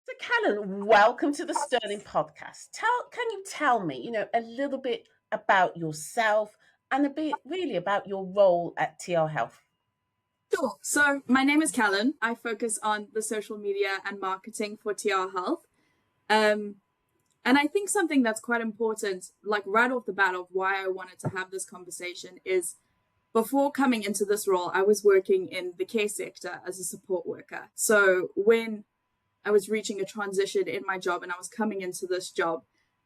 So, Callan, welcome to the Sterling Podcast. Can you tell me, a little bit about yourself and a bit really about your role at TR Health? Sure. So my name is Callan. I focus on the social media and marketing for TR Health. Um, and I think something that's quite important, like right off the bat of why I wanted to have this conversation is before coming into this role, I was working in the care sector as a support worker. So when I was reaching a transition in my job and I was coming into this job,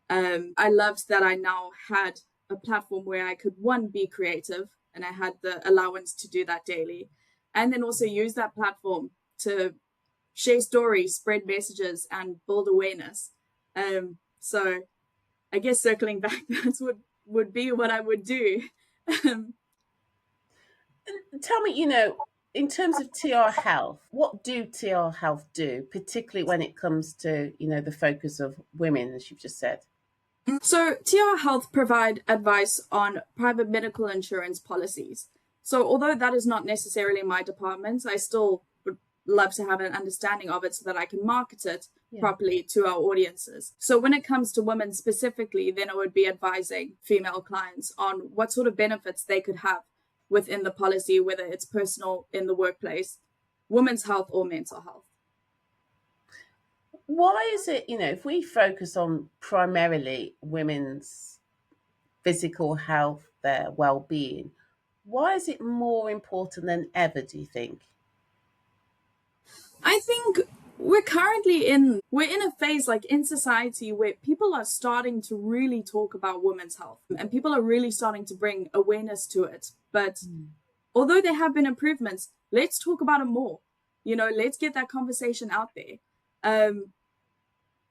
I loved that I now had a platform where I could, one, be creative and I had the allowance to do that daily, and then also use that platform to share stories, spread messages, and build awareness. So I guess circling back, that's what would be what I would do. Um, Tell me, in terms of TR Health, what do TR Health do, particularly when it comes to, the focus of women, as you've just said? So TR Health provide advice on private medical insurance policies. So although that is not necessarily my department, I still would love to have an understanding of it so that I can market it Yeah. properly to our audiences. So when it comes to women specifically, then I would be advising female clients on what sort of benefits they could have within the policy, whether it's personal, in the workplace, women's health, or mental health. Why is it, if we focus on primarily women's physical health, their well-being, why is it more important than ever, do you think? I think we're in a phase like in society where people are starting to really talk about women's health and people are really starting to bring awareness to it. But although there have been improvements, let's talk about it more. Let's get that conversation out there. Um,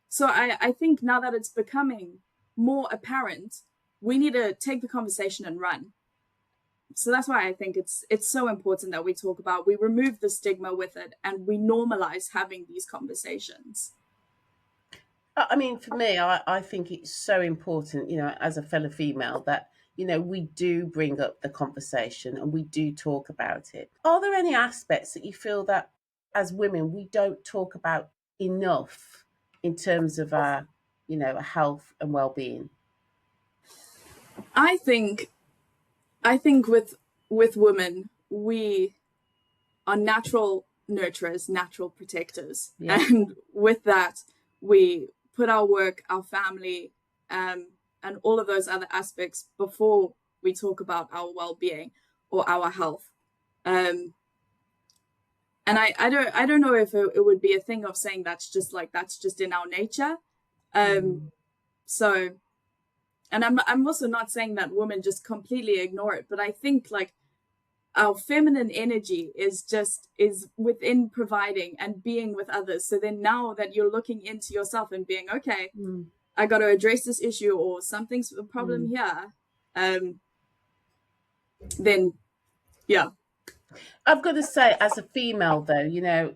so I think now that it's becoming more apparent, we need to take the conversation and run. So that's why I think it's so important that we talk about, we remove the stigma with it and we normalize having these conversations. I mean, for me, I think it's so important, as a fellow female, that, we do bring up the conversation and we do talk about it. Are there any aspects that you feel that as women, we don't talk about enough in terms of our, health and well-being? I think I think with women, we are natural nurturers, natural protectors. Yeah. And with that, we put our work, our family, and all of those other aspects before we talk about our well-being or our health. Um, and I don't know if it would be a thing of saying that's just in our nature. Um, Mm. so, and I'm also not saying that women just completely ignore it, but I think like our feminine energy is within providing and being with others. So then now that you're looking into yourself and being, okay, Mm. I got to address this issue or something's a problem Mm. here, um then yeah. I've got to say, as a female, though,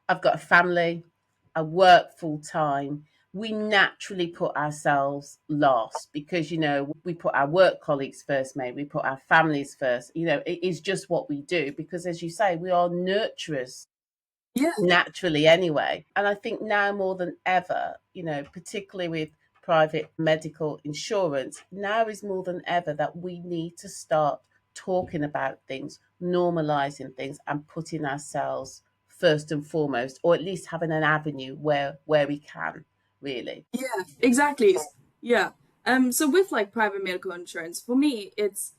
I've got a family, I work full time. We naturally put ourselves last because, we put our work colleagues first, maybe we put our families first. It is just what we do because, as you say, we are nurturers Yeah. naturally anyway. And I think now more than ever, particularly with private medical insurance, now is more than ever that we need to start talking about things, normalizing things, and putting ourselves first and foremost, or at least having an avenue where we can, really. Yeah, exactly. Yeah. So with like private medical insurance, for me, it's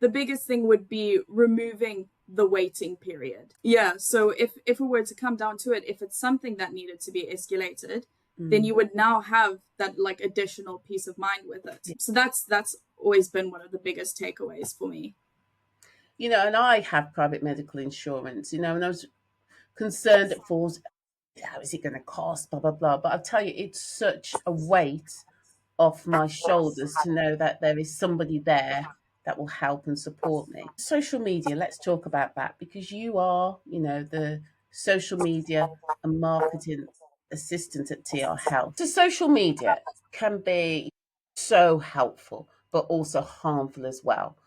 the biggest thing would be removing the waiting period. Yeah. So if it were to come down to it, if it's something that needed to be escalated, then Mm. you would now have that like additional peace of mind with it. Yeah. So that's always been one of the biggest takeaways for me. And I have private medical insurance, and I was concerned at first, how is it going to cost, blah, blah, blah. But I'll tell you, it's such a weight off my shoulders to know that there is somebody there that will help and support me. Social media, let's talk about that because you are, the social media and marketing assistant at TR Health. So social media can be so helpful, but also harmful as well.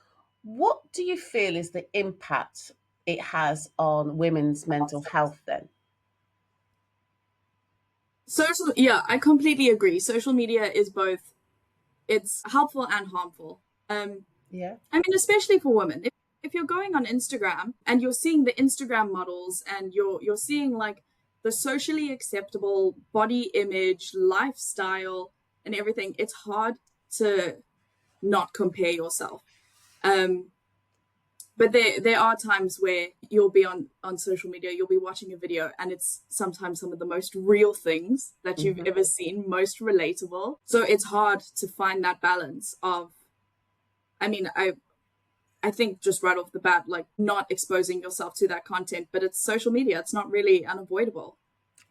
What do you feel is the impact it has on women's mental health then? Social, yeah, I completely agree. Social media is both, it's helpful and harmful. Um, Yeah. I mean, especially for women. If you're going on Instagram and you're seeing the Instagram models and you're seeing like the socially acceptable body image, lifestyle, and everything, it's hard to not compare yourself. Um, but there are times where you'll be on social media, you'll be watching a video, and it's sometimes some of the most real things that you've Hmm. ever seen, most relatable. So it's hard to find that balance of, I mean, I think just right off the bat, like not exposing yourself to that content, but it's social media. It's not really unavoidable.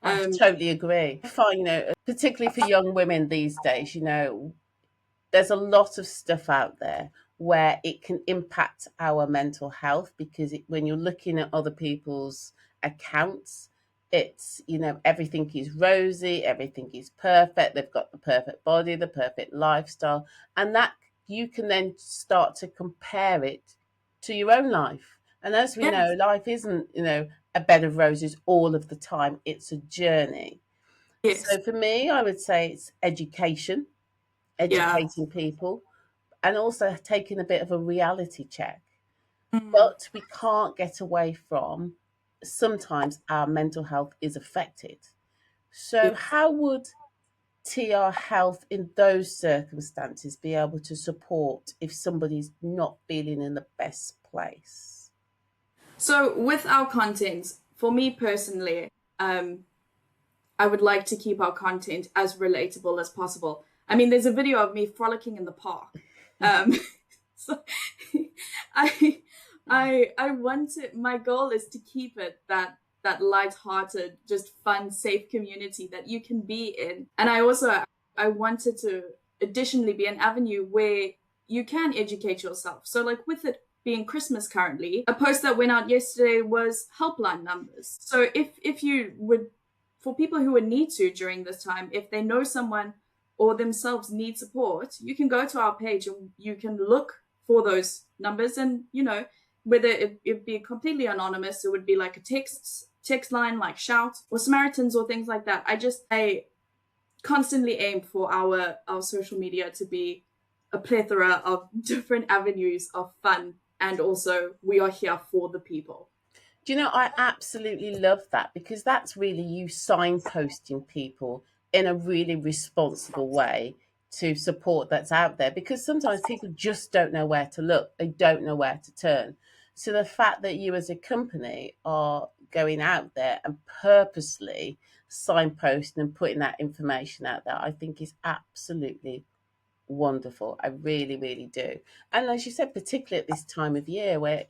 I Um, totally agree. I find, particularly for young women these days, there's a lot of stuff out there where it can impact our mental health because when you're looking at other people's accounts, it's, everything is rosy, everything is perfect, they've got the perfect body, the perfect lifestyle, and that you can then start to compare it to your own life. And as we know, yes, life isn't, a bed of roses all of the time, it's a journey. yes, So for me, I would say it's education, yeah. educating people, and also taking a bit of a reality check. Mm, But we can't get away from sometimes our mental health is affected. So, yes. how would TR Health in those circumstances be able to support if somebody's not feeling in the best place? So with our content, for me personally, um, I would like to keep our content as relatable as possible. I mean, there's a video of me frolicking in the park. Um, so I I want to, my goal is to keep it that light-hearted, just fun, safe community that you can be in. And I wanted to additionally be an avenue where you can educate yourself. So like with it being Christmas currently, a post that went out yesterday was helpline numbers. So if you would, for people who would need to during this time, if they know someone or themselves need support, you can go to our page and you can look for those numbers. And whether it be completely anonymous, it would be like a text line like Shout or Samaritans or things like that. I constantly aim for our social media to be a plethora of different avenues of fun, and also we are here for the people. Do you know, I absolutely love that because that's really you signposting people in a really responsible way to support that's out there because sometimes people just don't know where to look, they don't know where to turn. So the fact that you as a company are going out there and purposely signposting and putting that information out there, I think is absolutely wonderful. I really, really do. And as you said, particularly at this time of year where,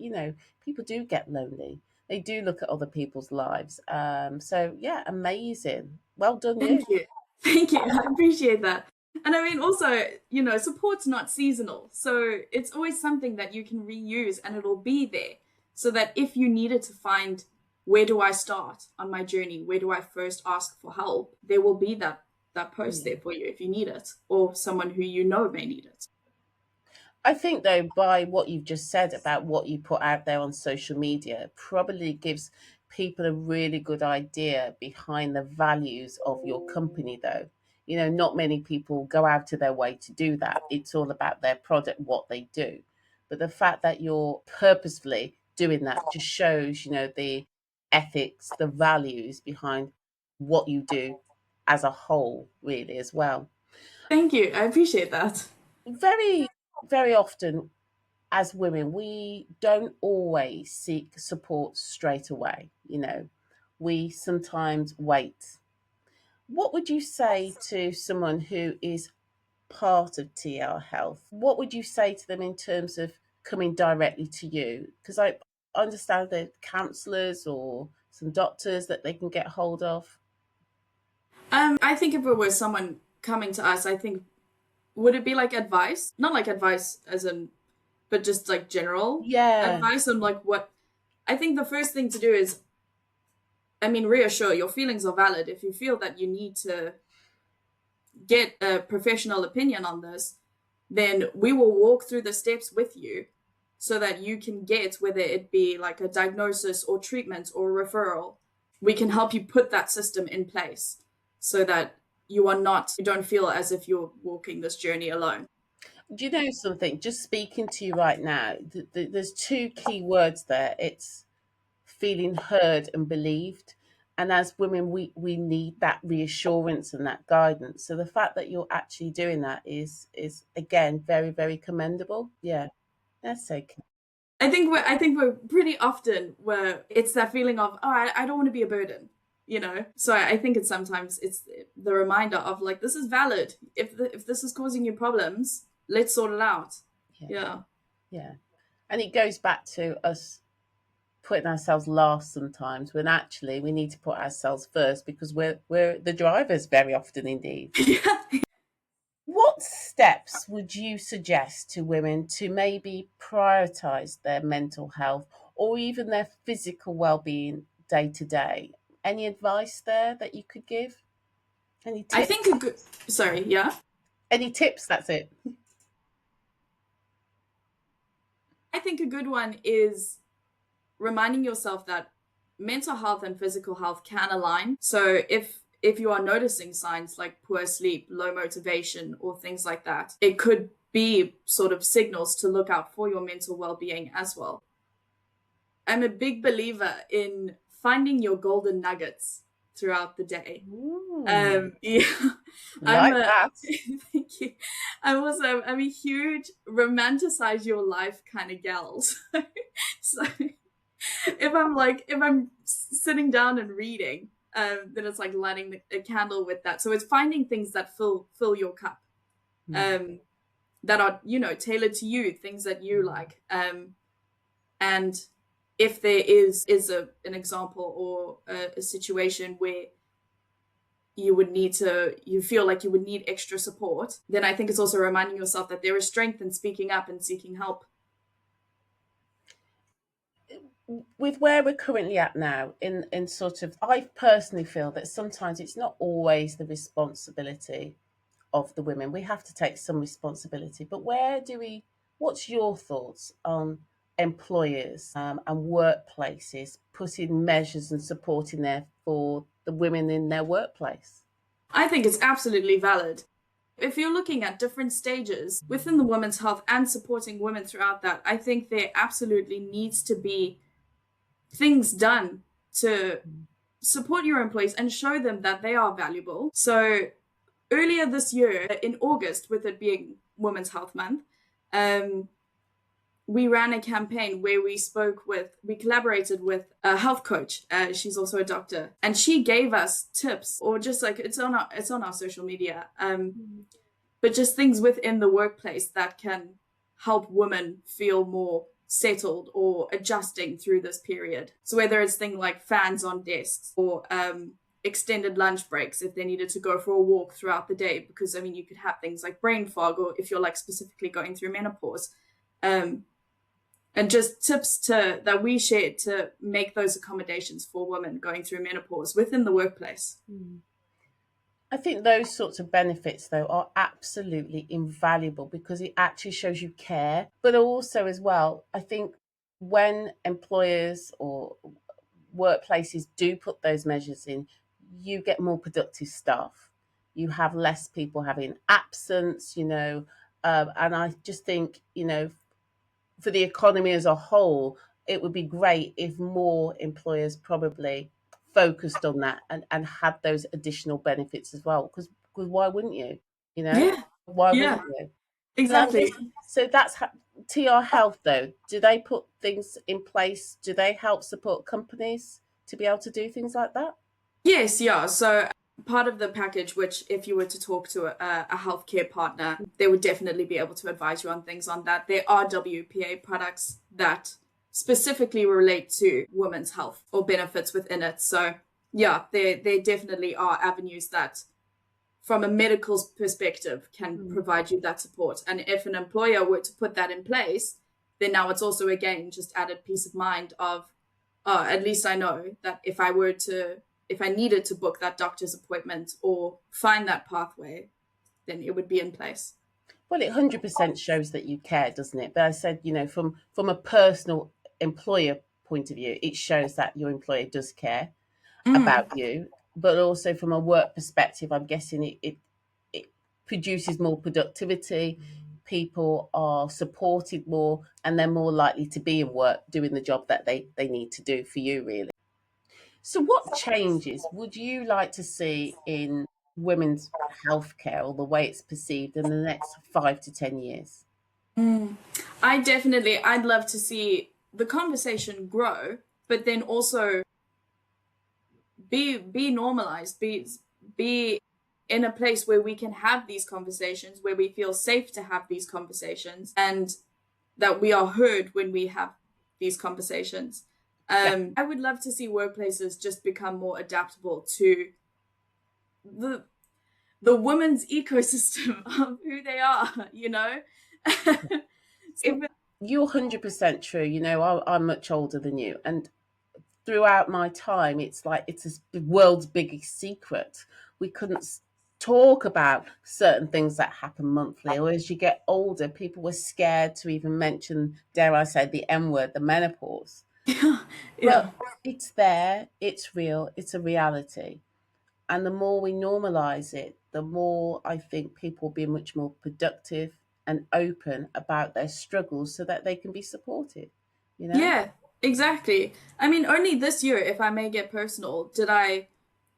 people do get lonely. They do look at other people's lives. So yeah, amazing. Well done you. Thank you. Thank you. I appreciate that. And I mean, also, support's not seasonal. So it's always something that you can reuse and it'll be there. So that if you needed to find where do I start on my journey, where do I first ask for help, there will be that post Yeah. there for you if you need it, or someone who you know may need it. I think though, by what you've just said about what you put out there on social media, probably gives people a really good idea behind the values of your company though. Not many people go out of their way to do that. It's all about their product, what they do. But the fact that you're purposefully doing that just shows, the ethics, the values behind what you do as a whole, really, as well. Thank you. I appreciate that. Very, very often as women, we don't always seek support straight away. We sometimes wait. What would you say to someone who is part of TR Health? What would you say to them in terms of coming directly to you? Because I understand there are counsellors or some doctors that they can get hold of. I think if it was someone coming to us, I think, would it be like advice? Not like advice as in, but just like general Yeah, advice on like what I think the first thing to do is, I mean, reassure your feelings are valid. If you feel that you need to get a professional opinion on this, then we will walk through the steps with you so that you can get, whether it be like a diagnosis or treatment or referral, we can help you put that system in place. so that you don't feel as if you're walking this journey alone. Do you know something? Just speaking to you right now, there's two key words there. It's feeling heard and believed. And as women, we need that reassurance and that guidance. So the fact that you're actually doing that is again very, very commendable. Yeah, that's okay. I think we're pretty often where it's that feeling of, oh, I don't want to be a burden, you know. So I think it's sometimes it's the reminder of like, this is valid. If this is causing you problems, let's sort it out. Yeah, Yeah. yeah. And it goes back to us putting ourselves last sometimes when actually we need to put ourselves first because we're the drivers very often indeed. Yeah. What steps would you suggest to women to maybe prioritize their mental health or even their physical well-being day to day? Any advice there that you could give? Any I think tips? a good sorry, yeah. Any tips? That's it. I think a good one is reminding yourself that mental health and physical health can align. So if you are noticing signs like poor sleep, low motivation, or things like that, it could be sort of signals to look out for your mental well-being as well. I'm a big believer in finding your golden nuggets throughout the day. Yeah, I'm Like a that. thank you. I'm a huge romanticize your life kind of gal. So if I'm sitting down and reading, then it's like lighting a candle with that. So it's finding things that fill your cup, Mm. um, that are tailored to you, things that you like, and if there is an example or a situation where you feel like you would need extra support, then I think it's also reminding yourself that there is strength in speaking up and seeking help. With where we're currently at now, in sort of, I personally feel that sometimes it's not always the responsibility of the women. We have to take some responsibility. But where do we, what's your thoughts on employers and workplaces putting measures and support in there for the women in their workplace? I think it's absolutely valid. If you're looking at different stages within the women's health and supporting women throughout that, I think there absolutely needs to be things done to support your employees and show them that they are valuable. So earlier this year, in August, with it being Women's Health Month, um, we ran a campaign where we collaborated with a health coach. She's also a doctor, and she gave us tips, or just like it's on our social media. But just things within the workplace that can help women feel more settled or adjusting through this period. So whether it's things like fans on desks or extended lunch breaks if they needed to go for a walk throughout the day, because I mean you could have things like brain fog, or if you're like specifically going through menopause. And just tips to that we shared to make those accommodations for women going through menopause within the workplace. I think those sorts of benefits, though, are absolutely invaluable because it actually shows you care. But also, as well, I think when employers or workplaces do put those measures in, you get more productive staff. You have less people having absence, and I just think, for the economy as a whole, it would be great if more employers probably focused on that and had those additional benefits as well. Because why wouldn't you? You know, Yeah, why wouldn't yeah, you? And exactly. so that's TR Health, though. Do they put things in place? Do they help support companies to be able to do things like that? Yes, yeah. So part of the package, which if you were to talk to a healthcare partner, they would definitely be able to advise you on things on that. There are WPA products that specifically relate to women's health or benefits within it. So yeah, there definitely are avenues that from a medical perspective can Mm. provide you that support. And if an employer were to put that in place, then now it's also again just added peace of mind of, oh, at least I know that if I needed to book that doctor's appointment or find that pathway, then it would be in place. Well, it 100% shows that you care, doesn't it? But I said, from a personal employer point of view, it shows that your employer does care Mm. about you. but also from a work perspective, I'm guessing it produces more productivity. People are supported more, and they're more likely to be in work doing the job that they need to do for you, really. So, what changes would you like to see in women's healthcare or the way it's perceived in the next 5 to 10 years? Mm. I'd love to see the conversation grow, but then also be normalized, be in a place where we can have these conversations, where we feel safe to have these conversations, and that we are heard when we have these conversations. Yeah, I would love to see workplaces just become more adaptable to the the women's ecosystem of who they are, you know? so you're 100% true. I'm much older than you, and throughout my time, it's like it's the world's biggest secret. We couldn't talk about certain things that happen monthly, or as you get older, people were scared to even mention, dare I say, the M word, the menopause. Yeah, yeah, But it's there, it's real, it's a reality. And the more we normalize it, the more I think people will be much more productive and open about their struggles so that they can be supported, you know? yeah, exactly. I mean, only this year, if I may get personal, did I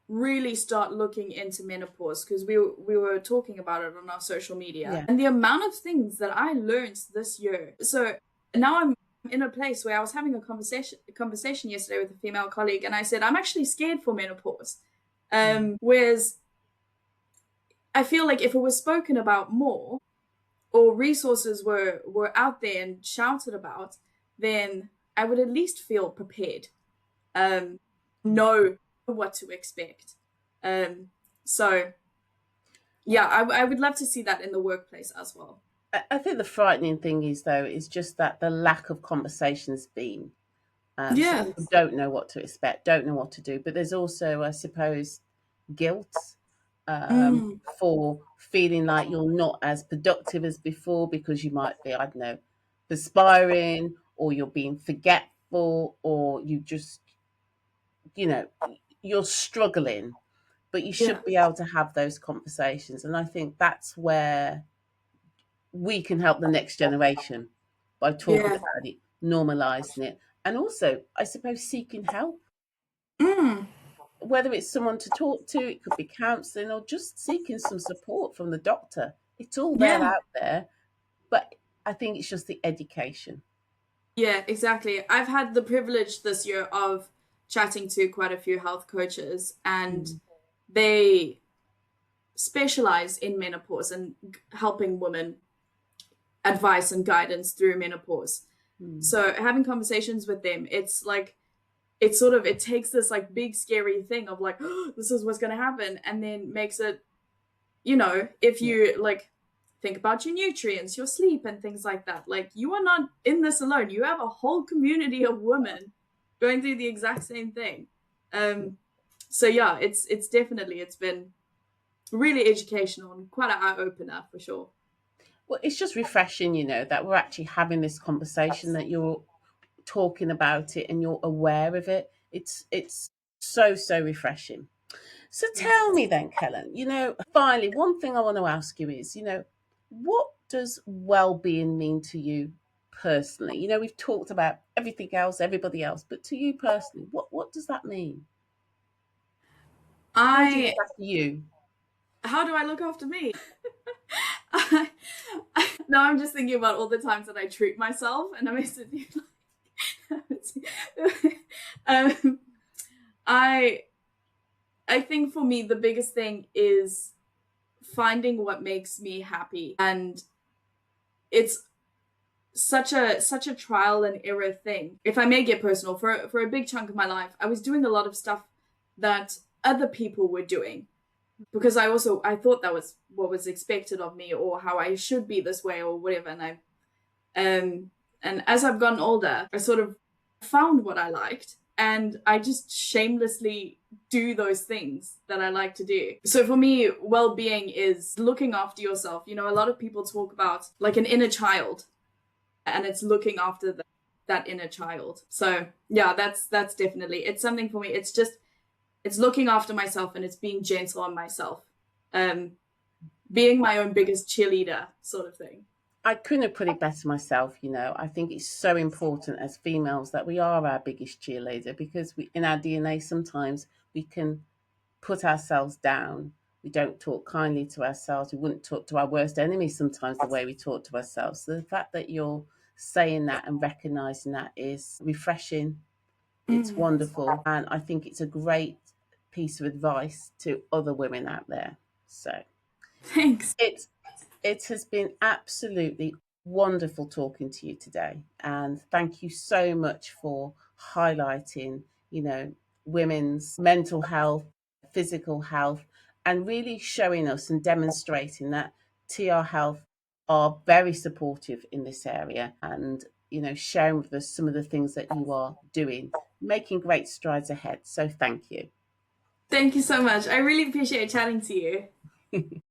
really start looking into menopause because we were talking about it on our social media Yeah. and the amount of things that I learned this year. So now I'm in a place where I was having a conversation yesterday with a female colleague, and I said I'm actually scared for menopause. Mm. Whereas I feel like if it was spoken about more, or resources were out there and shouted about, then I would at least feel prepared, um, know what to expect. Um, so yeah, I would love to see that in the workplace as well. I think the frightening thing is, though, is just that the lack of conversation has been. So Yeah. people don't know what to expect, don't know what to do. But there's also, I suppose, guilt Mm, for feeling like you're not as productive as before because you might be, I don't know, perspiring, or you're being forgetful, or you know, you're struggling. But you yeah. should be able to have those conversations. And I think that's where we can help the next generation by talking Yeah. about it, normalizing it, and also, I suppose, seeking help. Mm, Whether it's someone to talk to, it could be counseling, or just seeking some support from the doctor. It's all there yeah. out there, but I think it's just the education. Yeah, exactly. I've had the privilege this year of chatting to quite a few health coaches, and Mm, they specialize in menopause and helping women advice and guidance through menopause. mm, So having conversations with them, it's like it takes this like big scary thing of like, oh, this is what's going to happen, and then makes it, if yeah, you like think about your nutrients, your sleep, and things like that, like you are not in this alone. You have a whole community of women going through the exact same thing. yeah. So yeah, it's definitely, it's been really educational and quite an eye opener for sure. Well, it's just refreshing, that we're actually having this conversation, that you're talking about it and you're aware of it. It's so refreshing. So tell me then, Kellen, finally, one thing I want to ask you is, what does well-being mean to you personally? We've talked about everything else, everybody else, but to you personally, what does that mean? How do you I look after you? How do I look after me? No, I'm just thinking about all the times that I treat myself, and I'm basically like, I I think for me the biggest thing is finding what makes me happy, and it's such a trial and error thing. If I may get personal, for a big chunk of my life, I was doing a lot of stuff that other people were doing because I thought that was what was expected of me, or how I should be this way, or whatever. Um and as I've gotten older, I sort of found what I liked, and I just shamelessly do those things that I like to do. So for me, well-being is looking after yourself. A lot of people talk about like an inner child, and it's looking after that inner child. So yeah, that's definitely, it's something for me. It's just it's looking after myself and it's being gentle on myself. Um, being my own biggest cheerleader, sort of thing. I couldn't have put it better myself. I think it's so important as females that we are our biggest cheerleader, because in our DNA, sometimes we can put ourselves down. We don't talk kindly to ourselves. We wouldn't talk to our worst enemy sometimes the way we talk to ourselves. So the fact that you're saying that and recognizing that is refreshing. It's Mm. wonderful. And I think it's a great piece of advice to other women out there. So Thanks. it's it has been absolutely wonderful talking to you today. And thank you so much for highlighting, you know, women's mental health, physical health, and really showing us and demonstrating that TR Health are very supportive in this area, and, sharing with us some of the things that you are doing, making great strides ahead. So thank you. Thank you so much. I really appreciate chatting to you.